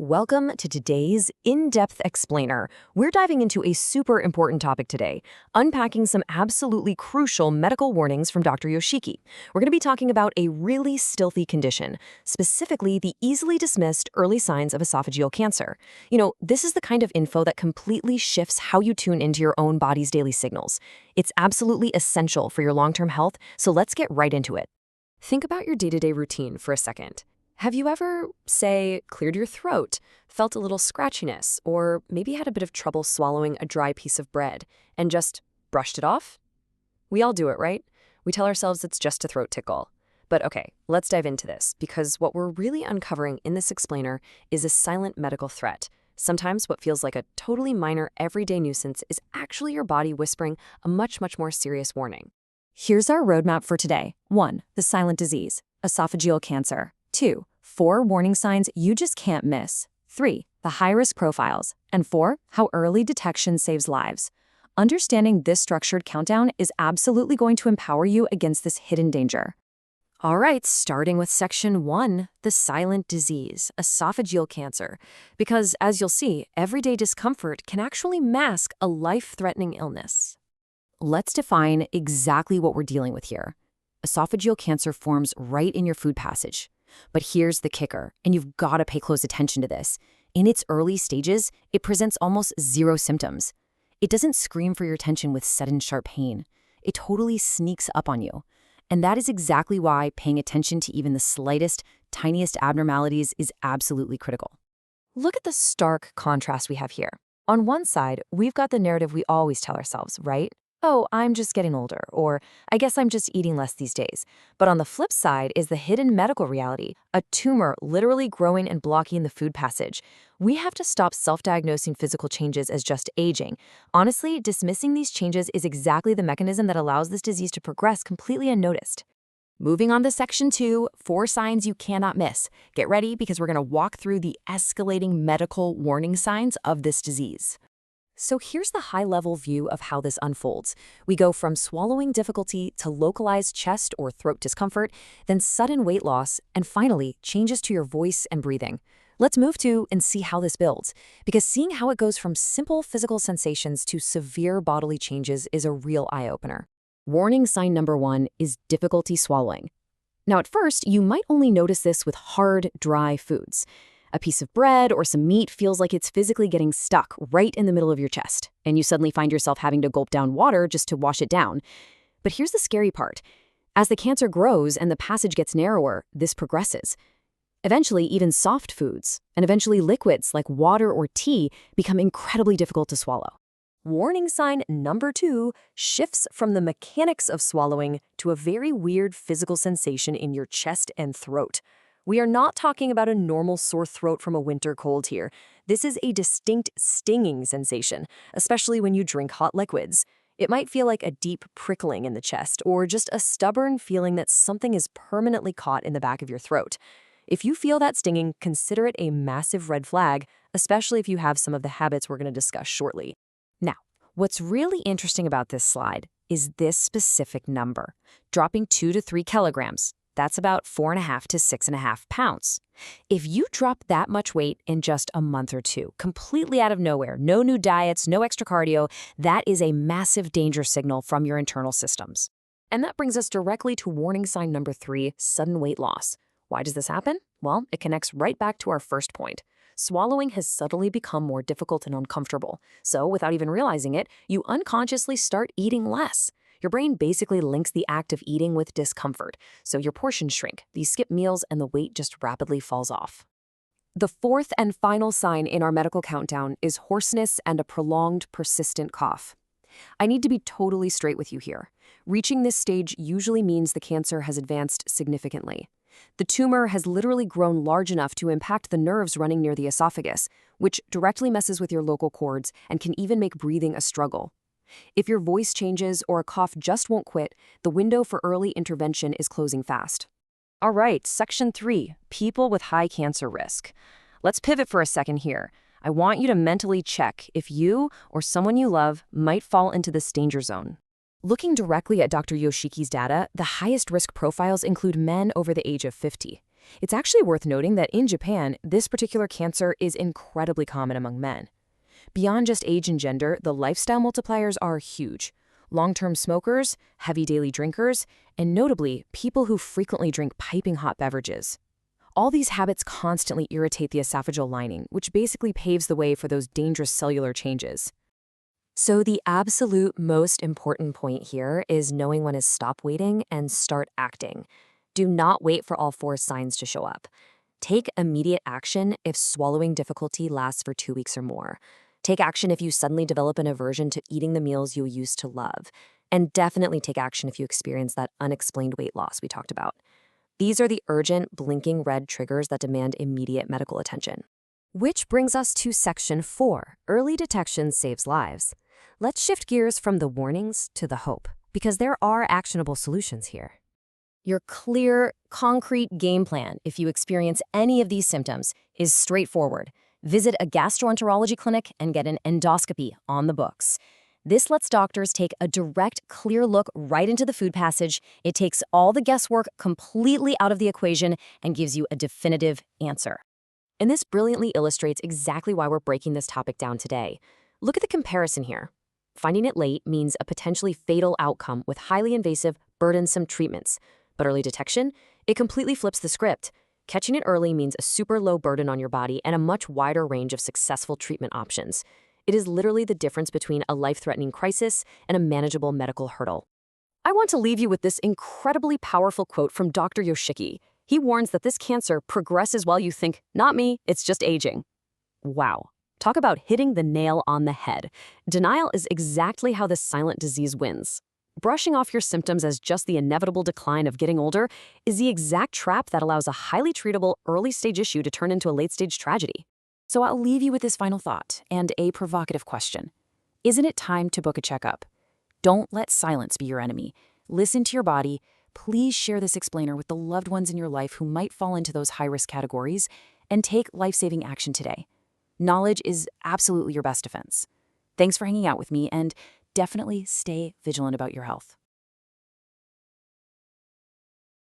Welcome to today's In-Depth Explainer. We're diving into a super important topic today, unpacking some absolutely crucial medical warnings from Dr. Yoshiki. We're going to be talking about a really stealthy condition, specifically the easily dismissed early signs of esophageal cancer. This is the kind of info that completely shifts how you tune into your own body's daily signals. It's absolutely essential for your long-term health, so let's get right into it. Think about your day-to-day routine for a second. Have you ever, say, cleared your throat, felt a little scratchiness, or maybe had a bit of trouble swallowing a dry piece of bread and just brushed it off? We all do it, right? We tell ourselves it's just a throat tickle. But okay, let's dive into this, because what we're really uncovering in this explainer is a silent medical threat. Sometimes what feels like a totally minor everyday nuisance is actually your body whispering a much more serious warning. Here's our roadmap for today. 1. The silent disease, esophageal cancer. 2. 4 warning signs you just can't miss. 3. The high-risk profiles. And 4. How early detection saves lives. Understanding this structured countdown is absolutely going to empower you against this hidden danger. All right, starting with section 1, the silent disease, esophageal cancer. Because, as you'll see, everyday discomfort can actually mask a life-threatening illness. Let's define exactly what we're dealing with here. Esophageal cancer forms right in your food passage. But here's the kicker, and you've got to pay close attention to this. In its early stages, it presents almost zero symptoms. It doesn't scream for your attention with sudden sharp pain. It totally sneaks up on you. And that is exactly why paying attention to even the slightest, tiniest abnormalities is absolutely critical. Look at the stark contrast we have here. On one side, we've got the narrative we always tell ourselves, right? Oh, I'm just getting older, or I guess I'm just eating less these days. But on the flip side is the hidden medical reality, a tumor literally growing and blocking the food passage. We have to stop self-diagnosing physical changes as just aging. Honestly, dismissing these changes is exactly the mechanism that allows this disease to progress completely unnoticed. Moving on to section 2, 4 signs you cannot miss. Get ready because we're going to walk through the escalating medical warning signs of this disease. So here's the high-level view of how this unfolds. We go from swallowing difficulty to localized chest or throat discomfort, then sudden weight loss, and finally, changes to your voice and breathing. Let's move to and see how this builds, because seeing how it goes from simple physical sensations to severe bodily changes is a real eye-opener. Warning sign number 1 is difficulty swallowing. Now, at first, you might only notice this with hard, dry foods. A piece of bread or some meat feels like it's physically getting stuck right in the middle of your chest, and you suddenly find yourself having to gulp down water just to wash it down. But here's the scary part. As the cancer grows and the passage gets narrower, this progresses. Eventually, even soft foods, and eventually liquids like water or tea, become incredibly difficult to swallow. Warning sign number 2 shifts from the mechanics of swallowing to a very weird physical sensation in your chest and throat. We are not talking about a normal sore throat from a winter cold here. This is a distinct stinging sensation, especially when you drink hot liquids. It might feel like a deep prickling in the chest or just a stubborn feeling that something is permanently caught in the back of your throat. If you feel that stinging, consider it a massive red flag, especially if you have some of the habits we're going to discuss shortly. Now, what's really interesting about this slide is this specific number, dropping 2 to 3 kilograms. That's about 4.5 to 6.5 pounds. If you drop that much weight in just a month or two, completely out of nowhere, no new diets, no extra cardio, that is a massive danger signal from your internal systems. And that brings us directly to warning sign number 3, sudden weight loss. Why does this happen? Well, it connects right back to our first point. Swallowing has suddenly become more difficult and uncomfortable. So without even realizing it, you unconsciously start eating less. Your brain basically links the act of eating with discomfort, so your portions shrink, you skip meals, and the weight just rapidly falls off. The fourth and final sign in our medical countdown is hoarseness and a prolonged, persistent cough. I need to be totally straight with you here. Reaching this stage usually means the cancer has advanced significantly. The tumor has literally grown large enough to impact the nerves running near the esophagus, which directly messes with your local cords and can even make breathing a struggle. If your voice changes or a cough just won't quit, the window for early intervention is closing fast. All right, section 3, people with high cancer risk. Let's pivot for a second here. I want you to mentally check if you or someone you love might fall into this danger zone. Looking directly at Dr. Yoshiki's data, the highest risk profiles include men over the age of 50. It's actually worth noting that in Japan, this particular cancer is incredibly common among men. Beyond just age and gender, the lifestyle multipliers are huge. Long-term smokers, heavy daily drinkers, and notably, people who frequently drink piping hot beverages. All these habits constantly irritate the esophageal lining, which basically paves the way for those dangerous cellular changes. So the absolute most important point here is knowing when to stop waiting and start acting. Do not wait for all four signs to show up. Take immediate action if swallowing difficulty lasts for 2 weeks or more. Take action if you suddenly develop an aversion to eating the meals you used to love. And definitely take action if you experience that unexplained weight loss we talked about. These are the urgent, blinking red triggers that demand immediate medical attention. Which brings us to Section 4, Early Detection Saves Lives. Let's shift gears from the warnings to the hope, because there are actionable solutions here. Your clear, concrete game plan, if you experience any of these symptoms, is straightforward. Visit a gastroenterology clinic and get an endoscopy on the books. This lets doctors take a direct, clear look right into the food passage. It takes all the guesswork completely out of the equation and gives you a definitive answer. And this brilliantly illustrates exactly why we're breaking this topic down today. Look at the comparison here. Finding it late means a potentially fatal outcome with highly invasive, burdensome treatments. But early detection, it completely flips the script. Catching it early means a super low burden on your body and a much wider range of successful treatment options. It is literally the difference between a life-threatening crisis and a manageable medical hurdle. I want to leave you with this incredibly powerful quote from Dr. Yoshiki. He warns that this cancer progresses while you think, not me, it's just aging. Wow. Talk about hitting the nail on the head. Denial is exactly how this silent disease wins. Brushing off your symptoms as just the inevitable decline of getting older is the exact trap that allows a highly treatable early-stage issue to turn into a late-stage tragedy. So I'll leave you with this final thought and a provocative question. Isn't it time to book a checkup? Don't let silence be your enemy. Listen to your body. Please share this explainer with the loved ones in your life who might fall into those high-risk categories, and take life-saving action today. Knowledge is absolutely your best defense. Thanks for hanging out with me, and definitely stay vigilant about your health.